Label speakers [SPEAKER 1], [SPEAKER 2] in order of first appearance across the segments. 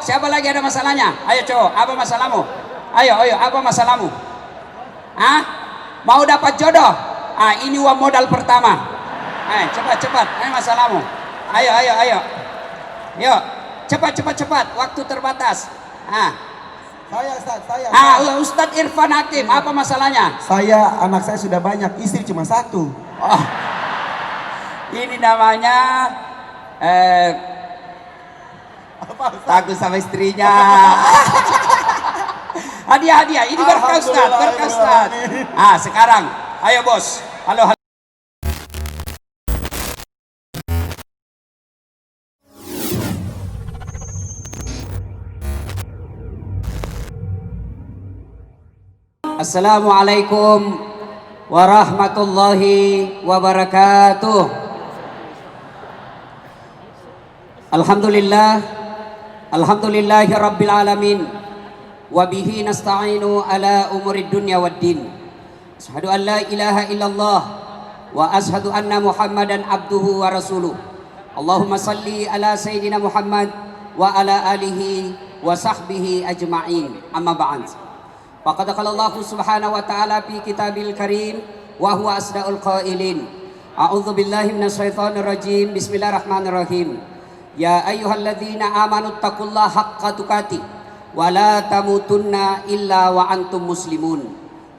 [SPEAKER 1] Siapa lagi ada masalahnya? Ayo cowok, apa masalahmu? Ayo, apa masalahmu? Hah? Mau dapat jodoh? Ini uang modal pertama. Cepat. Ini masalahmu. Ayo. Yuk, cepat. Waktu terbatas. Ustadz Irfan Hakim, apa masalahnya?
[SPEAKER 2] Anak saya sudah banyak, istri cuma satu.
[SPEAKER 1] Oh, ini namanya takut sama istrinya. Hadiah. Ini berkah Ustaz. Sekarang, ayo bos. Halo. Assalamualaikum warahmatullahi wabarakatuh. Alhamdulillahi rabbil alamin. Wabihi nasta'inu ala umurid dunya waddin. Asyhadu an la ilaha illallah wa asyhadu anna muhammadan abduhu wa rasuluh. Allahumma salli ala sayyidina Muhammad wa ala alihi wa sahbihi ajma'in. Amma ba'd. Faqad qala Allah subhanahu wa ta'ala fi kitabil karim wa huwa asdaqul qailin. A'udzu billahi minasyaitonir rajim. Bismillahirrahmanirrahim. Ya ayyuhalladzina amanu taqullaha haqqa tuqatih wa la tamutunna illa wa antum muslimun.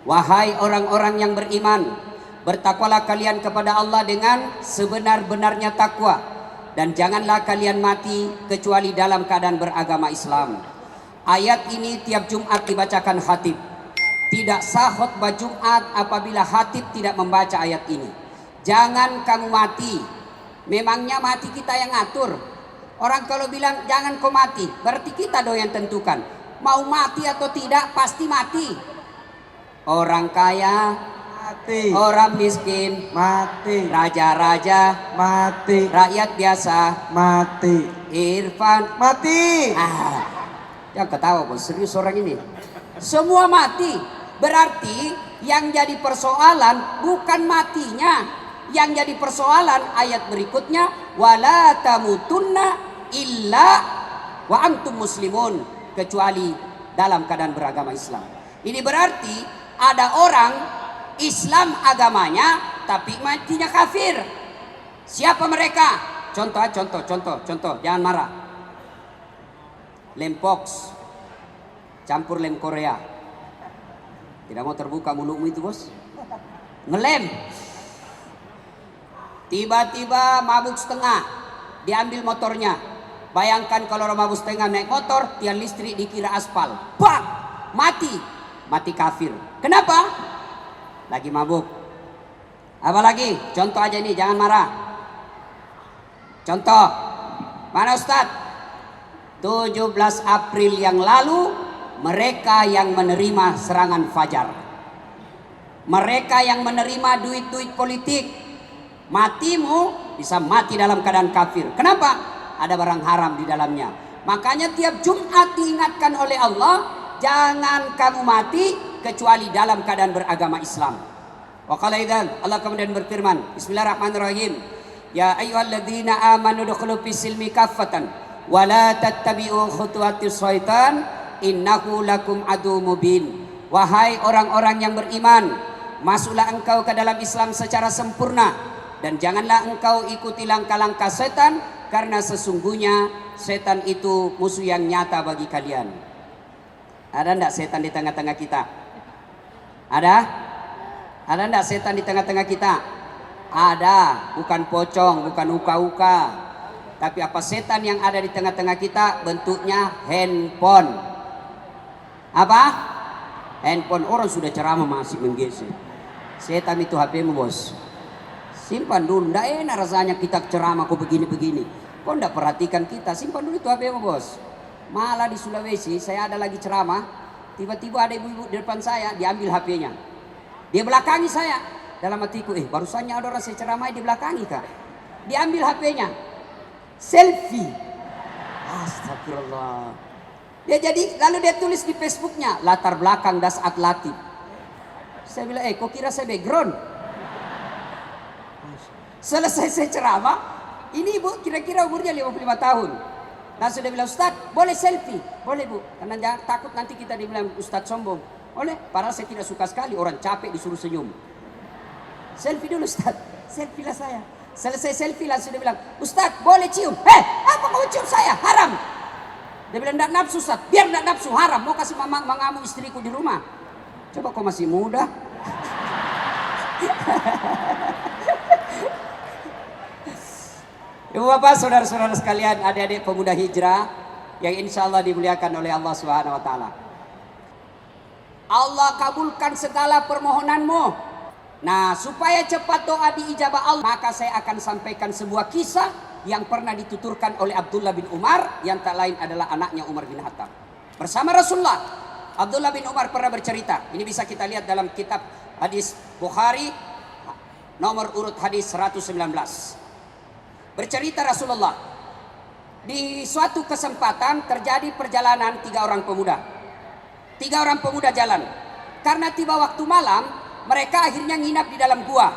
[SPEAKER 1] Wahai orang-orang yang beriman, bertakwalah kalian kepada Allah dengan sebenar-benarnya takwa, dan janganlah kalian mati kecuali dalam keadaan beragama Islam. Ayat ini tiap Jumat dibacakan khatib. Tidak sah khutbah Jumat apabila khatib tidak membaca ayat ini. Jangan kamu mati. Memangnya mati kita yang ngatur? Orang kalau bilang jangan kau mati, berarti kita dong yang tentukan. Mau mati atau tidak pasti mati. Orang kaya mati, orang miskin mati, raja-raja mati, rakyat biasa mati, Irfan mati. Yang ketawa bos, serius orang ini. Semua mati. Berarti yang jadi persoalan bukan matinya. Yang jadi persoalan ayat berikutnya, wala tamutunna illa wa antum muslimun, kecuali dalam keadaan beragama Islam. Ini berarti ada orang Islam agamanya tapi matinya kafir. Siapa mereka? Contoh, jangan marah. Lem Pox campur lem Korea. Tidak mau terbuka mulutmu itu bos. Ngelem. Tiba-tiba mabuk setengah, diambil motornya. Bayangkan kalau orang mabuk setengah naik motor, tiang listrik dikira aspal. Bang! Mati kafir. Kenapa? Lagi mabuk. Apa lagi? Contoh aja nih, jangan marah. Contoh. Mana Ustadz? 17 April yang lalu mereka yang menerima serangan fajar, mereka yang menerima duit-duit politik, matimu bisa mati dalam keadaan kafir. Kenapa? Ada barang haram di dalamnya. Makanya tiap Jumat diingatkan oleh Allah, jangan kamu mati kecuali dalam keadaan beragama Islam. Wa qala idzan, Allah kemudian berfirman, Bismillahirrahmanirrahim. Ya ayyuhalladzina amanu dukhulu fis-silmi kaffatan wala tattabi'u khutuwatis syaitan innahu lakum adu mubin. Wahai orang-orang yang beriman, masuklah engkau ke dalam Islam secara sempurna, dan janganlah engkau ikuti langkah-langkah setan, karena sesungguhnya setan itu musuh yang nyata bagi kalian. Ada enggak setan di tengah-tengah kita? Ada enggak setan di tengah-tengah kita? Ada, bukan pocong, bukan uka-uka. Tapi apa setan yang ada di tengah-tengah kita? Bentuknya handphone. Apa? Handphone. Orang sudah ceramah masih menggeser. Setan itu HP-mu bos. Simpan dulu. Nggak enak rasanya kita ceramah kok begini-begini. Kok nggak perhatikan kita? Simpan dulu itu HP-mu bos. Malah di Sulawesi saya ada lagi ceramah. Tiba-tiba ada ibu-ibu di depan saya, diambil HP-nya. Dia belakangi saya. Dalam hatiku, barusannya ada orang saya ceramah di belakangi kak. Diambil HP-nya. Selfie. Astagfirullah. Lalu dia tulis di Facebooknya, latar belakang Dasat Latif. Saya bilang, kok kira saya background? Selesai saya ceramah, ini ibu kira-kira umurnya 55 tahun. Langsung dia bilang, Ustaz, boleh selfie? Boleh Bu, karena jangan takut nanti kita dibilang Ustaz sombong. Boleh, padahal saya tidak suka sekali orang capek disuruh senyum. Selfie dulu Ustaz, selfie lah saya. Selesai selfie langsung dia bilang, Ustaz boleh cium? Apa kau cium saya? Haram. Dia bilang, enggak nafsu Ustaz. Biar enggak nafsu, haram. Mau kasih mengamu istriku di rumah. Coba kau masih muda. Ibu bapak, saudara-saudara sekalian, adik-adik pemuda hijrah yang insya Allah dimuliakan oleh Allah Subhanahu wa Ta'ala. Allah kabulkan segala permohonanmu. Nah, supaya cepat doa diijabah Allah, maka saya akan sampaikan sebuah kisah yang pernah dituturkan oleh Abdullah bin Umar, yang tak lain adalah anaknya Umar bin Khattab. Bersama Rasulullah, Abdullah bin Umar pernah bercerita. Ini bisa kita lihat dalam kitab hadis Bukhari, nomor urut hadis 119. Bercerita Rasulullah, di suatu kesempatan terjadi perjalanan 3 orang pemuda. 3 orang pemuda jalan. Karena tiba waktu malam, mereka akhirnya nginap di dalam gua.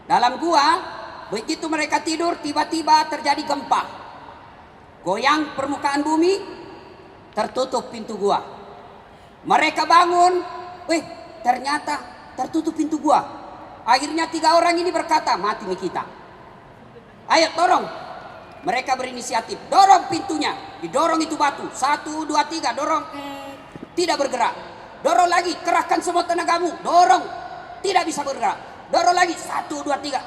[SPEAKER 1] Dalam gua, begitu mereka tidur, tiba-tiba terjadi gempa. Goyang permukaan bumi, tertutup pintu gua. Mereka bangun, ternyata tertutup pintu gua. Akhirnya 3 orang ini berkata, mati nih kita. Ayo dorong. Mereka berinisiatif, dorong pintunya. Didorong itu batu, 1, 2, 3, dorong. Tidak bergerak. Dorong lagi, kerahkan semua tenagamu. Dorong, tidak bisa bergerak. Dorong lagi, 1, 2, 3.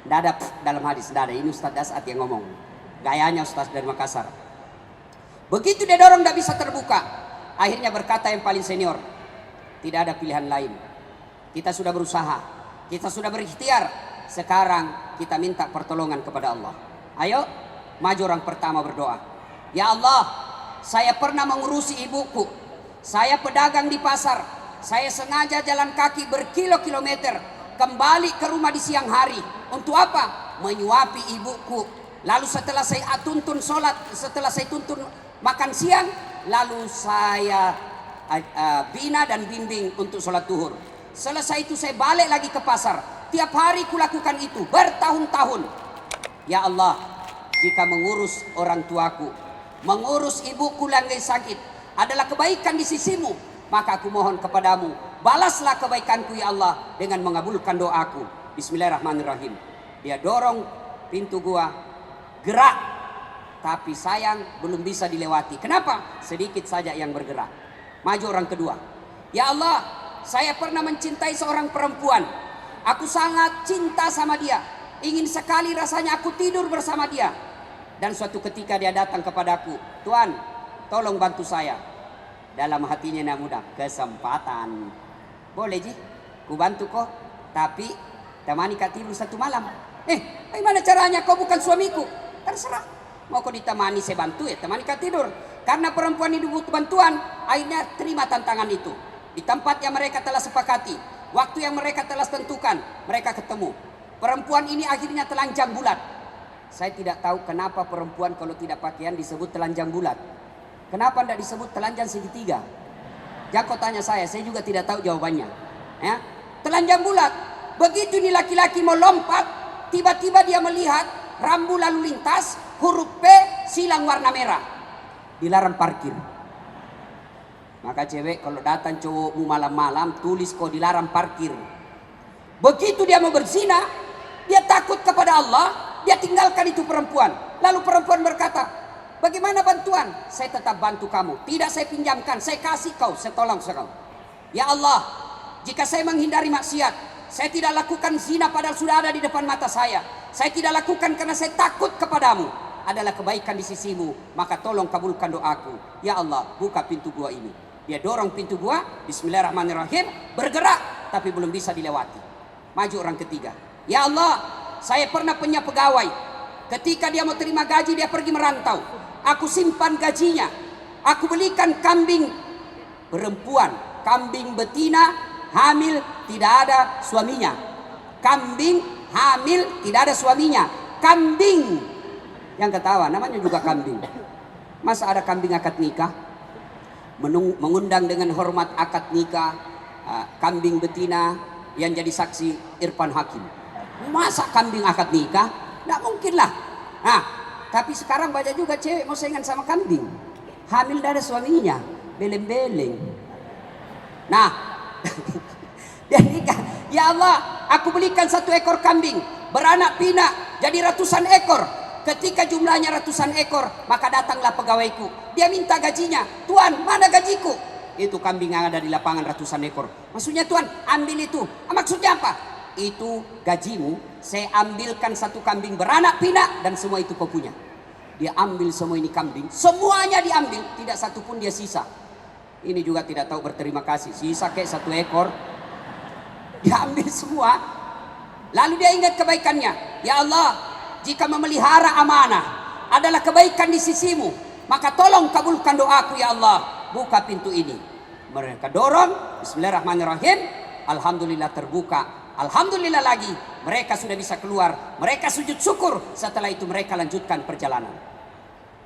[SPEAKER 1] Tidak ada dalam hadis, tidak ada. Ini Ustaz Dasat yang ngomong. Gayanya Ustaz dari Makassar. Begitu dia dorong tidak bisa terbuka. Akhirnya berkata yang paling senior, tidak ada pilihan lain. Kita sudah berusaha, kita sudah berikhtiar. Sekarang kita minta pertolongan kepada Allah. Ayo, maju orang pertama berdoa. Ya Allah, saya pernah mengurusi ibuku. Saya pedagang di pasar. Saya sengaja jalan kaki berkilo-kilometer kembali ke rumah di siang hari. Untuk apa? Menyuapi ibuku. Lalu setelah saya tuntun sholat, setelah saya tuntun makan siang, lalu saya bina dan bimbing untuk sholat duhur. Selesai itu saya balik lagi ke pasar. Tiap hari kulakukan itu bertahun-tahun. Ya Allah, jika mengurus orang tuaku, mengurus ibuku yang sakit adalah kebaikan di sisimu, maka aku mohon kepadamu, balaslah kebaikanku ya Allah dengan mengabulkan doaku. Bismillahirrahmanirrahim. Dia dorong pintu gua, gerak, tapi sayang belum bisa dilewati. Kenapa? Sedikit saja yang bergerak. Maju orang kedua. Ya Allah, saya pernah mencintai seorang perempuan. Aku sangat cinta sama dia. Ingin sekali rasanya aku tidur bersama dia. Dan suatu ketika dia datang kepadaku, Tuan, tolong bantu saya. Dalam hatinya nak mudah, kesempatan. Boleh Ji, ku bantu kau. Tapi temani kau tidur 1 malam. Bagaimana caranya? Kau bukan suamiku. Terserah. Mau kau ditemani saya bantu ya, temani kau tidur. Karena perempuan ini butuh bantuan, akhirnya terima tantangan itu. Di tempat yang mereka telah sepakati, waktu yang mereka telah tentukan, mereka ketemu. Perempuan ini akhirnya telanjang bulat. Saya tidak tahu kenapa perempuan kalau tidak pakaian disebut telanjang bulat. Kenapa tidak disebut telanjang segitiga? Jangan kau tanya saya juga tidak tahu jawabannya. Ya, telanjang bulat. Begitu ini laki-laki mau lompat, tiba-tiba dia melihat rambu lalu lintas, huruf P, silang warna merah. Dilarang parkir. Maka cewek kalau datang cowokmu malam-malam, tulis kau dilarang parkir. Begitu dia mau berzina, dia takut kepada Allah, dia tinggalkan itu perempuan. Lalu perempuan berkata, bagaimana bantuan? Saya tetap bantu kamu. Tidak saya pinjamkan, saya kasih kau, saya tolong kau. Ya Allah, jika saya menghindari maksiat, saya tidak lakukan zina padahal sudah ada di depan mata saya. Saya tidak lakukan karena saya takut kepadamu. Adalah kebaikan di sisimu, maka tolong kabulkan doaku. Ya Allah, buka pintu gua ini. Dia dorong pintu gua, bismillahirrahmanirrahim, bergerak, tapi belum bisa dilewati. Maju orang ketiga. Ya Allah, saya pernah punya pegawai. Ketika dia mau terima gaji, dia pergi merantau. Aku simpan gajinya. Aku belikan kambing perempuan, kambing betina, hamil, tidak ada suaminya. Kambing hamil, tidak ada suaminya. Kambing. Yang ketawa, namanya juga kambing. Masa ada kambing akad nikah? Mengundang dengan hormat akad nikah kambing betina yang jadi saksi Irfan Hakim. Masa kambing akad nikah? Tidak mungkin lah. Nah, tapi sekarang banyak juga cewek mau saingan sama kambing. Hamil dari suaminya, beleng-beleng. Nah, dia nikah. Ya Allah, aku belikan 1 ekor kambing, beranak pinak, jadi ratusan ekor. Ketika jumlahnya ratusan ekor, maka datanglah pegawaiku. Dia minta gajinya. Tuan, mana gajiku? Itu kambing yang ada di lapangan ratusan ekor. Maksudnya Tuan, ambil itu. Maksudnya apa? Itu gajimu, saya ambilkan 1 kambing beranak pinak dan semua itu kau punya. Dia ambil semua ini kambing, semuanya diambil, tidak satu pun dia sisa. Ini juga tidak tahu berterima kasih, sisa kayak 1 ekor, dia ambil semua. Lalu dia ingat kebaikannya. Ya Allah, jika memelihara amanah adalah kebaikan di sisimu, maka tolong kabulkan doaku ya Allah, buka pintu ini. Mereka dorong, bismillahirrahmanirrahim, alhamdulillah terbuka. Alhamdulillah lagi, mereka sudah bisa keluar. Mereka sujud syukur. Setelah itu mereka lanjutkan perjalanan.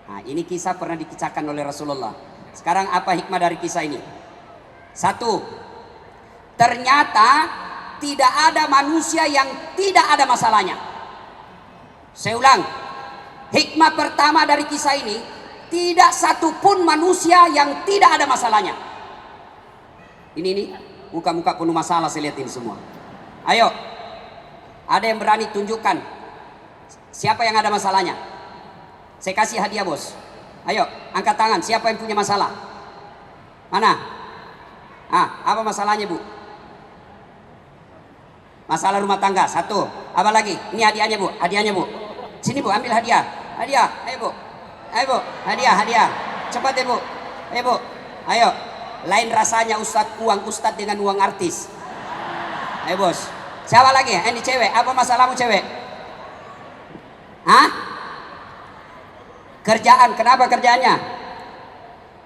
[SPEAKER 1] Nah, ini kisah pernah dikisahkan oleh Rasulullah. Sekarang apa hikmah dari kisah ini? 1, ternyata tidak ada manusia yang tidak ada masalahnya. Saya ulang, hikmah pertama dari kisah ini, tidak satupun manusia yang tidak ada masalahnya. Ini muka-muka penuh masalah saya lihat ini semua. Ayo, ada yang berani tunjukkan siapa yang ada masalahnya? Saya kasih hadiah bos. Ayo, angkat tangan. Siapa yang punya masalah? Mana? Apa masalahnya bu? Masalah rumah tangga 1. Apa lagi? Ini hadiahnya bu. Hadiahnya bu. Sini bu, ambil hadiah. Hadiah. Ayo bu. Ayo bu. Hadiah. Cepat ya bu. Ayo bu. Ayo. Lain rasanya ustadz uang ustadz dengan uang artis. Ayo bos. Siapa lagi? Ini cewek. Apa masalahmu cewek? Kerjaan. Kenapa kerjaannya?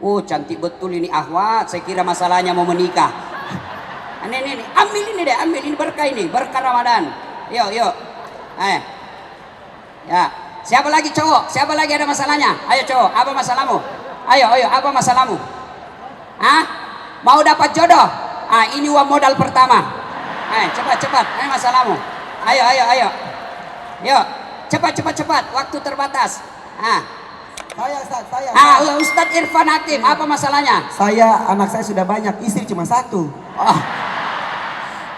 [SPEAKER 1] Oh cantik betul ini Ahwat. Saya kira masalahnya mau menikah. Ini. Ambil ini deh. Ambil ini berkah ini. Berkah Ramadan. Yuk. Ya. Siapa lagi cowok? Siapa lagi ada masalahnya? Ayo cowok. Apa masalahmu? Ayo. Apa masalahmu? Mau dapat jodoh? Ini uang modal pertama. Cepat. Ayo masalahmu. Ayo. Yuk, cepat. Waktu terbatas.
[SPEAKER 2] Saya.
[SPEAKER 1] Ustadz Irfan Hakim, apa masalahnya?
[SPEAKER 2] Anak saya sudah banyak, istri cuma 1.
[SPEAKER 1] Oh,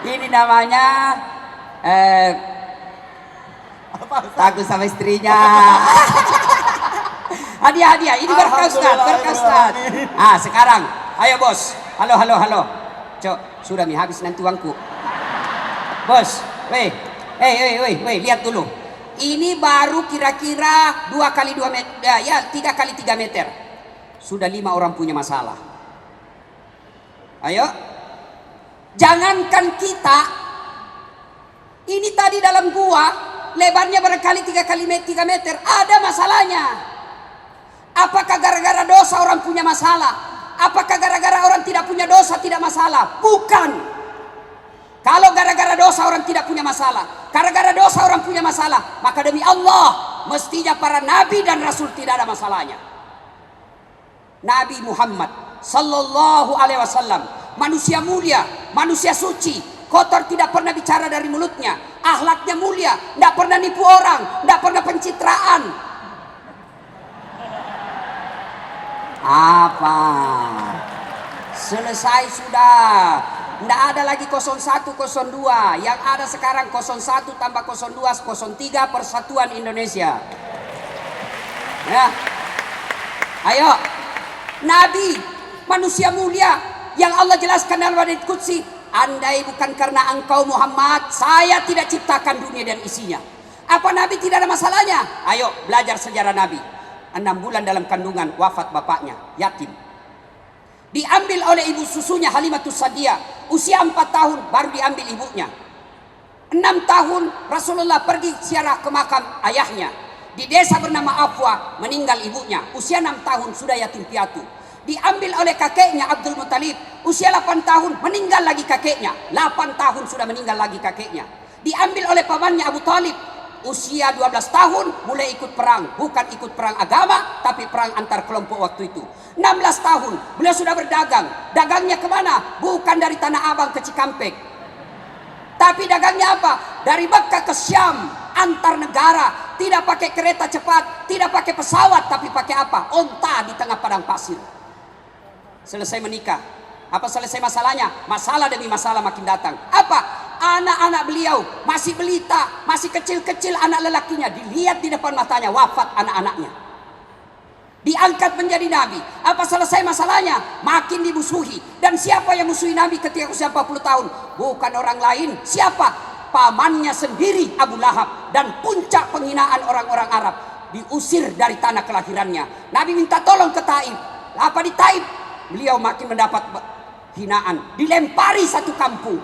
[SPEAKER 1] ini namanya takut sama istrinya. Hadiah. Ini berkah Ustadz. Sekarang, ayo bos. Halo. Cok, sudah nih habis nanti uangku. Bos, weh, lihat dulu. Ini baru kira-kira 2 kali 2 meter, ya 3 kali 3 meter. Sudah 5 orang punya masalah. Ayo, jangankan kita. Ini tadi dalam gua, lebarnya barangkali 3 kali 3 meter, ada masalahnya. Apakah gara-gara dosa orang punya masalah? Apakah gara-gara orang tidak punya dosa tidak masalah? Bukan. Kalau gara-gara dosa orang tidak punya masalah, gara-gara dosa orang punya masalah, maka demi Allah, mestinya para nabi dan rasul tidak ada masalahnya. Nabi Muhammad sallallahu alaihi wasallam, manusia mulia, manusia suci, kotor tidak pernah bicara dari mulutnya, akhlaknya mulia, tidak pernah nipu orang, tidak pernah pencitraan. Apa? Selesai sudah. Tidak ada lagi 01, 02. Yang ada sekarang 01 tambah 02, 03 Persatuan Indonesia. Ya. Ayo. Nabi, manusia mulia yang Allah jelaskan dalam hadits qudsi, andai bukan karena engkau Muhammad, saya tidak ciptakan dunia dan isinya. Apa Nabi tidak ada masalahnya? Ayo belajar sejarah Nabi. 6 bulan dalam kandungan wafat bapaknya, yatim. Diambil oleh ibu susunya Halimatus Sa'diyah, usia 4 tahun baru diambil ibunya. 6 tahun Rasulullah pergi ziarah ke makam ayahnya. Di desa bernama Afwa meninggal ibunya, usia 6 tahun sudah yatim piatu. Diambil oleh kakeknya Abdul Muttalib, usia 8 tahun meninggal lagi kakeknya. 8 tahun sudah meninggal lagi kakeknya. Diambil oleh pamannya Abu Talib, usia 12 tahun mulai ikut perang, bukan ikut perang agama tapi perang antar kelompok waktu itu. 16 tahun beliau sudah berdagang. Dagangnya kemana? Bukan dari Tanah Abang ke Cikampek, tapi dagangnya apa? Dari Mekah ke Syam, antar negara. tidak pakai kereta cepat, tidak pakai pesawat, tapi pakai apa? Onta di tengah padang pasir. Selesai menikah, apa selesai masalahnya? Masalah demi masalah makin datang. Apa? Anak-anak beliau masih belita, masih kecil-kecil anak lelakinya, dilihat di depan matanya wafat anak-anaknya. Diangkat menjadi nabi. Apa selesai masalahnya? Makin dimusuhi. Dan siapa yang musuhi nabi ketika usia 40 tahun? Bukan orang lain. Siapa? Pamannya sendiri, Abu Lahab. Dan puncak penghinaan orang-orang Arab, diusir dari tanah kelahirannya. Nabi minta tolong ke Taif. Apa di Taif? Beliau makin mendapat hinaan, dilempari satu kampung.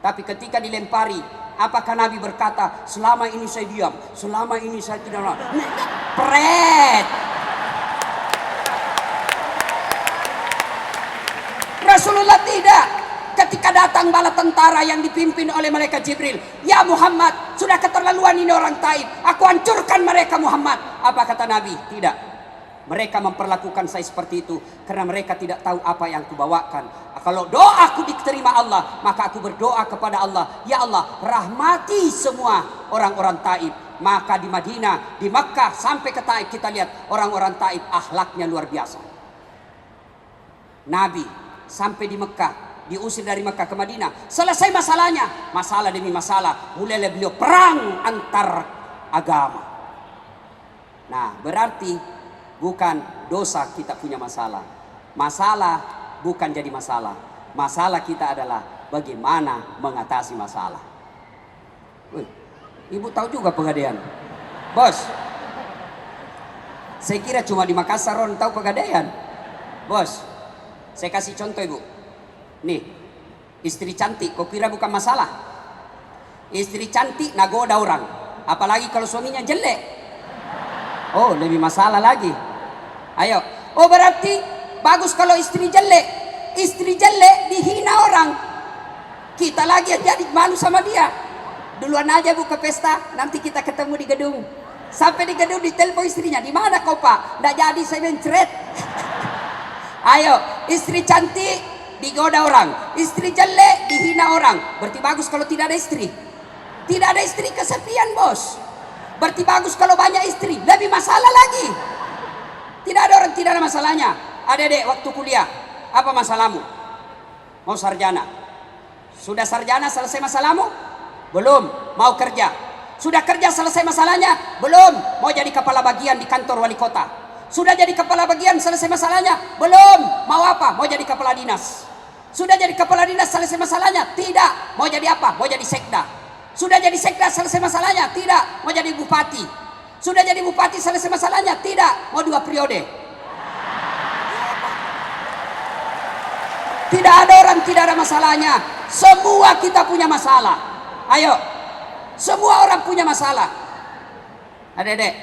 [SPEAKER 1] Tapi ketika dilempari, apakah Nabi berkata, selama ini saya diam, selama ini saya tidak pret. Rasulullah tidak. Ketika datang bala tentara yang dipimpin oleh malaikat Jibril, ya Muhammad, sudah keterlaluan ini orang Taif, aku hancurkan mereka Muhammad. Apa kata Nabi? Tidak. Mereka memperlakukan saya seperti itu karena mereka tidak tahu apa yang aku bawakan. Kalau doaku diterima Allah, maka aku berdoa kepada Allah, ya Allah, rahmati semua orang-orang Taif. Maka di Madinah, di Makkah sampai ke Taif, kita lihat orang-orang Taif akhlaknya luar biasa. Nabi sampai di Mekah, diusir dari Mekah ke Madinah. Selesai masalahnya, masalah demi masalah, mulailah beliau perang antar agama. Nah, berarti bukan dosa kita punya masalah. Masalah bukan jadi masalah. Masalah kita adalah bagaimana mengatasi masalah. Wih, ibu tahu juga Pegadaian, bos. Saya kira cuma di Makassar orang tahu Pegadaian, bos. Saya kasih contoh ibu. Nih, istri cantik, kok kira bukan masalah? Istri cantik nagoda orang, apalagi kalau suaminya jelek. Oh, lebih masalah lagi. Ayo. Oh, berarti bagus kalau istri jelek. Istri jelek dihina orang. Kita lagi yang jadi malu sama dia. Duluan aja bu ke pesta, nanti kita ketemu di gedung. Sampai di gedung ditelepon istrinya, di mana kau pak? Nggak jadi, saya mencret. Ayo, istri cantik digoda orang, istri jelek dihina orang. Berarti bagus kalau tidak ada istri. Tidak ada istri kesepian bos. Berarti bagus kalau banyak istri, lebih masalah lagi. Tidak ada orang tidak ada masalahnya. Adek-adek waktu kuliah, apa masalahmu? Mau sarjana. Sudah sarjana selesai masalahmu? Belum. Mau kerja. Sudah kerja selesai masalahnya? Belum. Mau jadi kepala bagian di kantor wali kota. Sudah jadi kepala bagian selesai masalahnya? Belum. Mau apa? Mau jadi kepala dinas. Sudah jadi kepala dinas selesai masalahnya? Tidak. Mau jadi apa? Mau jadi sekda. Sudah jadi sekda selesai masalahnya? Tidak. Mau jadi bupati. Sudah jadi bupati selesai masalahnya? Tidak. Mau 2 periode. Tidak ada orang tidak ada masalahnya. Semua kita punya masalah. Ayo. Semua orang punya masalah. Adek-adek,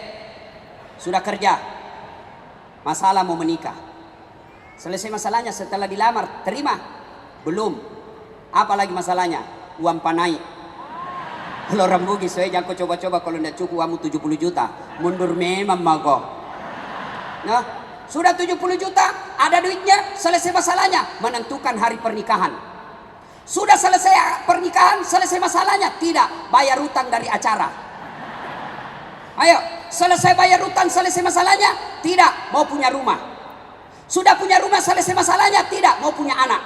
[SPEAKER 1] sudah kerja, masalah mau menikah. Selesai masalahnya setelah dilamar, terima? Belum. Apa lagi masalahnya? Uang panai. Kalau orang Bugis, saya jangan coba-coba kalau tidak cukup uangmu 70 juta. Mundur memang mago. Nah, sudah 70 juta, ada duitnya, selesai masalahnya, menentukan hari pernikahan. Sudah selesai pernikahan, selesai masalahnya? Tidak, bayar hutang dari acara. Ayo, selesai bayar hutang, selesai masalahnya? Tidak, mau punya rumah. Sudah punya rumah, selesai masalahnya? Tidak, mau punya anak.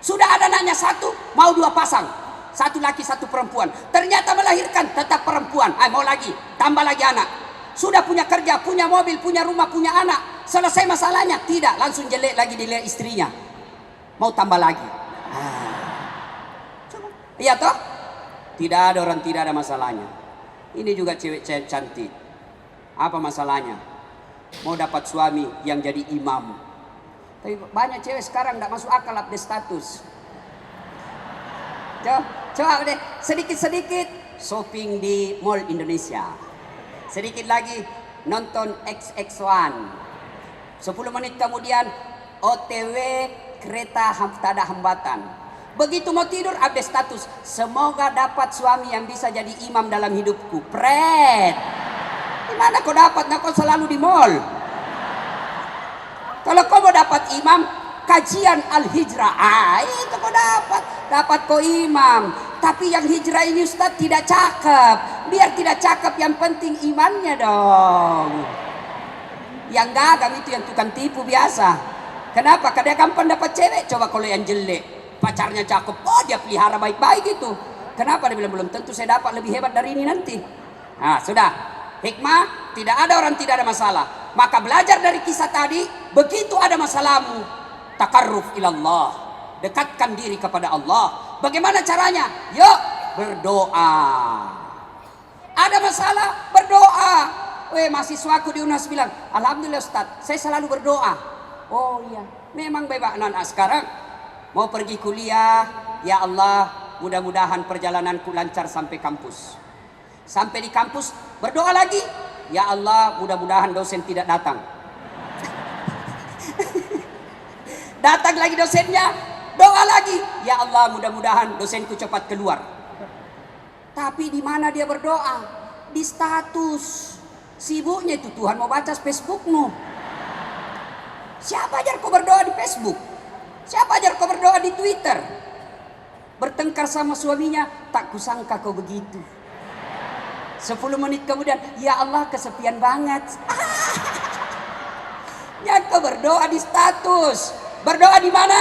[SPEAKER 1] Sudah ada anaknya 1, mau 2 pasang. 1 laki 1 perempuan. Ternyata melahirkan tetap perempuan. Mau lagi, tambah lagi anak. Sudah punya kerja, punya mobil, punya rumah, punya anak. Selesai masalahnya? Tidak, langsung jelek lagi dilihat istrinya. Mau tambah lagi. Iya toh? Tidak ada orang tidak ada masalahnya. Ini juga cewek cantik. Apa masalahnya? Mau dapat suami yang jadi imam. Tapi banyak cewek sekarang tidak masuk akal update status. Coba deh, sedikit-sedikit shopping di Mall Indonesia. Sedikit lagi nonton XX1. 10 menit kemudian OTW kereta tak ada hambatan. Begitu mau tidur update status, semoga dapat suami yang bisa jadi imam dalam hidupku. Pret. Gimana kau dapat? Nah, kau selalu di mall. Kalau kau mau dapat imam, kajian Al-Hijrah. Itu kau dapat. Dapat kau imam. Tapi yang hijrah ini Ustadz tidak cakep. Biar tidak cakep, yang penting imannya dong. Yang gagal itu yang tukang tipu biasa. Kenapa? Karena gampang dapat cewek. Coba kalau yang jelek, pacarnya cakep, oh dia pelihara baik-baik itu. Kenapa? Dia bilang belum tentu saya dapat lebih hebat dari ini nanti. Nah sudah, hikmah, tidak ada orang tidak ada masalah. Maka belajar dari kisah tadi, begitu ada masalahmu, takarruf ilallah, dekatkan diri kepada Allah. Bagaimana caranya? Yuk berdoa. Ada masalah, berdoa. Mahasiswaku di UNAS bilang, alhamdulillah Ustaz, saya selalu berdoa. Oh iya, memang bebas. Nah, sekarang mau pergi kuliah, ya Allah, mudah-mudahan perjalananku lancar sampai kampus. Sampai di kampus, berdoa lagi, ya Allah, mudah-mudahan dosen tidak datang. Datang lagi dosennya, doa lagi, ya Allah, mudah-mudahan dosenku cepat keluar. Tapi di mana dia berdoa? Di status. Sibuknya itu Tuhan mau baca Facebookmu. Siapa ajar kau berdoa di Facebook? Siapa ajar kau berdoa di Twitter? Bertengkar sama suaminya, tak kusangka kau begitu. 10 menit kemudian, ya Allah kesepian banget. Ya kau berdoa di status. Berdoa di mana?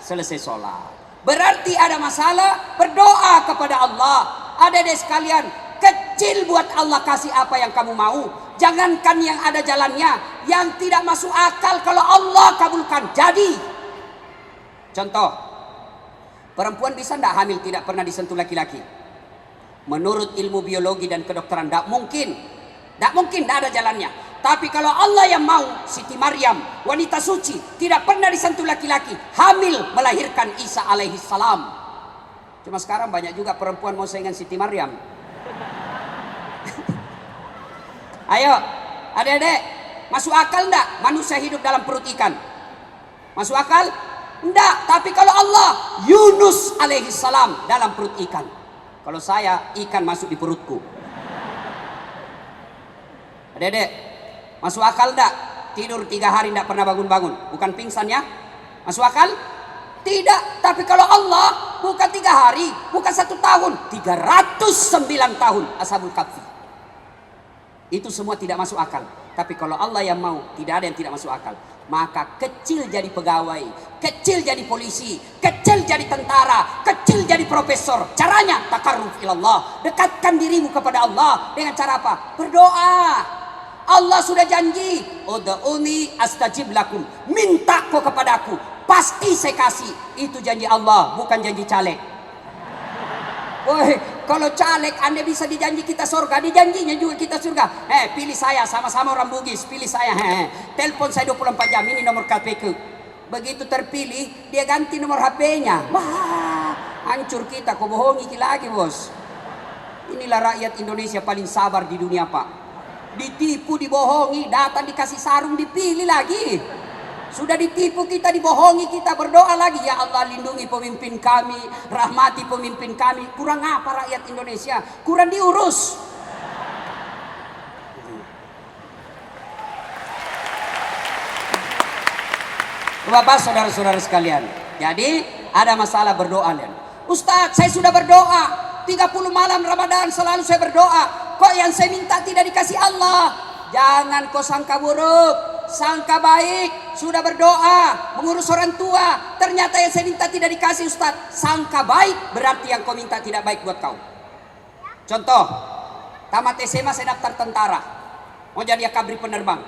[SPEAKER 1] Selesai sholat. Berarti ada masalah, berdoa kepada Allah. Adik-adik sekalian, kecil buat Allah kasih apa yang kamu mau. Jangankan yang ada jalannya, yang tidak masuk akal kalau Allah kabulkan jadi. Contoh, perempuan bisa tidak hamil tidak pernah disentuh laki-laki? Menurut ilmu biologi dan kedokteran tidak mungkin. Tidak mungkin, tidak ada jalannya. Tapi kalau Allah yang mau, Siti Maryam, wanita suci, tidak pernah disentuh laki-laki, hamil melahirkan Isa alaihi salam. Cuma sekarang banyak juga perempuan mau saingan Siti Maryam. Ayo, adik-adik, masuk akal enggak manusia hidup dalam perut ikan? Masuk akal? Enggak, tapi kalau Allah, Yunus alaihi salam dalam perut ikan. Kalau saya, ikan masuk di perutku. Adik-adik, masuk akal enggak? Tidur 3 hari enggak pernah bangun-bangun. Bukan pingsan ya? Masuk akal? Tidak, tapi kalau Allah bukan 3 hari, bukan 1 tahun, 309 tahun Ashabul Kahfi. Itu semua tidak masuk akal. Tapi kalau Allah yang mau, tidak ada yang tidak masuk akal. Maka kecil jadi pegawai, kecil jadi polisi, kecil jadi tentara, kecil jadi profesor. Caranya takarruf ilallah, dekatkan dirimu kepada Allah dengan cara apa? Berdoa. Allah sudah janji, ud'uni astajib lakum, minta kau kepadaku, pasti saya kasih. Itu janji Allah, bukan janji caleg. Woi, kalau caleg Anda bisa dijanji kita surga, dijanjinya juga kita surga. Pilih saya, sama-sama orang Bugis, pilih saya. Telepon saya 24 jam, ini nomor KPK. Begitu terpilih, dia ganti nomor HP-nya. Wah, hancur kita, kau bohongi lagi bos. Inilah rakyat Indonesia paling sabar di dunia Pak. Ditipu, dibohongi, datang dikasih sarung, dipilih lagi. Sudah ditipu kita, dibohongi kita, berdoa lagi. Ya Allah lindungi pemimpin kami, rahmati pemimpin kami. Kurang apa rakyat Indonesia? Kurang diurus. Bapak saudara-saudara sekalian, jadi ada masalah berdoa. Ustadz, saya sudah berdoa 30 malam Ramadan selalu saya berdoa. Kok yang saya minta tidak dikasih Allah? Jangan kau sangka buruk, sangka baik. Sudah berdoa, mengurus orang tua, ternyata yang saya minta tidak dikasih Ustadz. Sangka baik berarti yang kau minta tidak baik buat kau. Contoh, tamat SMA saya daftar tentara, mau jadi akabri penerbang.